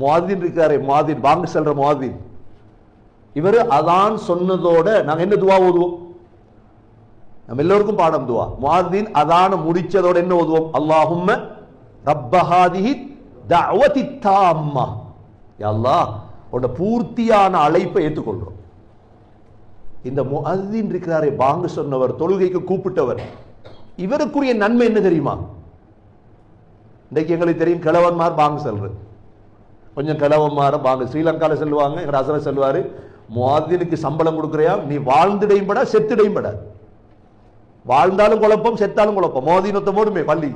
முஅத்தின் இருக்காரே, முஅத்தின் வாங்க செல்ற முஅத்தின், இவர் அதான் சொன்னதோட நாங்க என்ன துவா ஓதுவோம்? நம்ம எல்லோருக்கும் பாடம் துவா. முஅத்தின் அதான முடிச்சதோட என்ன ஓதுவோம்? அல்லாஹும்ம ரப்ப ஹாதிஹி தஅவதி தாம்மா, யா அல்லாஹ் உன்ன பூர்த்தியான அழைப்பை ஏற்றுக்கொள்றோம். இந்த முஅத்தின் இருக்கிறாரே, பாங்கு சொன்னவர், தொழுகைக்கு கூப்பிட்டவர், இவருக்குரிய நன்மை என்ன தெரியுமா? இன்றைக்கு எங்களுக்கு தெரியும் கிழவன்மார் பாங்கு செல்றது, கொஞ்சம் கிழவன்மார பாங்கு ஸ்ரீலங்காவில் செல்வாங்க. எங்க அசர செல்வாரு, முஅத்தினுக்கு சம்பளம் கொடுக்குறியா, நீ வாழ்ந்துடையும் பட செத்துடையும் பட, வாழ்ந்தாலும் குழப்பம் செத்தாலும் குழப்பம். முஅத்தின் போடுமே பள்ளி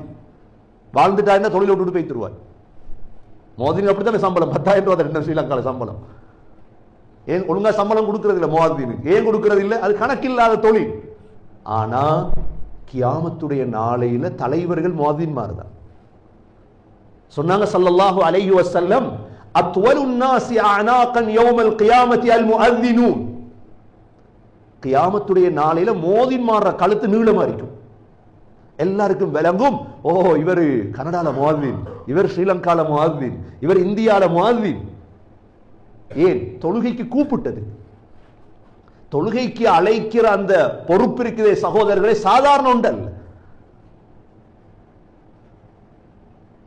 வாழ்ந்துட்டா தொழில் விட்டுட்டு போய் தருவார். முஅத்தினுக்கு அப்படித்தானே சம்பளம், 10,000 ரூபாய் ஸ்ரீலங்காவில் சம்பளம். ஏன் ஒழுங்கா சம்பளம் கொடுக்கறது இல்லை முஅத்தினுக்கு? ஏன் கொடுக்கறது இல்லை? அது கணக்கில்லாத தொழில். ஆனா கியாமத்துடைய நாளையில தலைவர்கள் முஅத்தின்மார் தான். சொன்னாங்க ஸல்லல்லாஹு அலைஹி வஸல்லம், அத்வலுன் நாஸி அனாகன் யௌமல் கியாமத்தி அல் முஅத்தினூன். கியாமத்துடைய நாளையில முஅத்தின்மார கழுத்து நீளமா இருக்கும். எல்லாருக்கும் விளங்கும், ஓ இவர் கனடால முஅத்தின், இவர் ஸ்ரீலங்கால முஅத்தின், இவர் இந்தியால முஅத்தின். ஏன்? தொழுகைக்கு கூப்பிட்டது. தொழுகைக்கு அழைக்கிற அந்த பொறுப்பு இருக்கிற சகோதரர்களே, சாதாரண ஒன்றல்ல,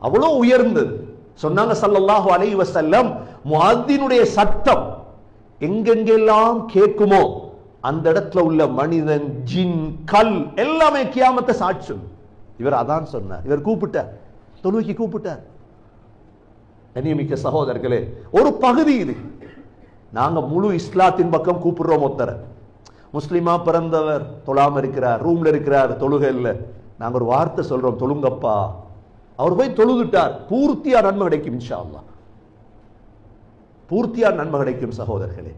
அவ்வளோ உயர்ந்தது. சொன்னாங்க ஸல்லல்லாஹு அலைஹி வஸல்லம், முஅத்தினுடைய சத்தம் எங்கெங்கெல்லாம் கேட்குமோ அந்த இடத்துல உள்ள மனிதன், ஜின், கல் எல்லாமே கியாமத்தை சாட்சி. இவர் அதான் சொன்னார், இவர் கூப்பிட்டார், தொழுகைக்கு கூப்பிட்டார். கண்ணியமிக்க சகோதரர்களே, ஒரு பகுதி இது. நாங்க முழு இஸ்லாத்தின் பக்கம் கூப்பிடுறோம். ஒருத்தர முஸ்லிமா பிறந்தவர் தொழாம இருக்கிறார், ரூம்ல இருக்கிறார், தொழுகை இல்லை, நாங்க ஒரு வார்த்தை சொல்றோம், தொழுங்கப்பா. அவர் போய் தொழுதுட்டார், பூர்த்தியா நன்மை கிடைக்கும் இன்ஷா அல்லாஹ், பூர்த்தியா நன்மை கிடைக்கும் சகோதரர்களே.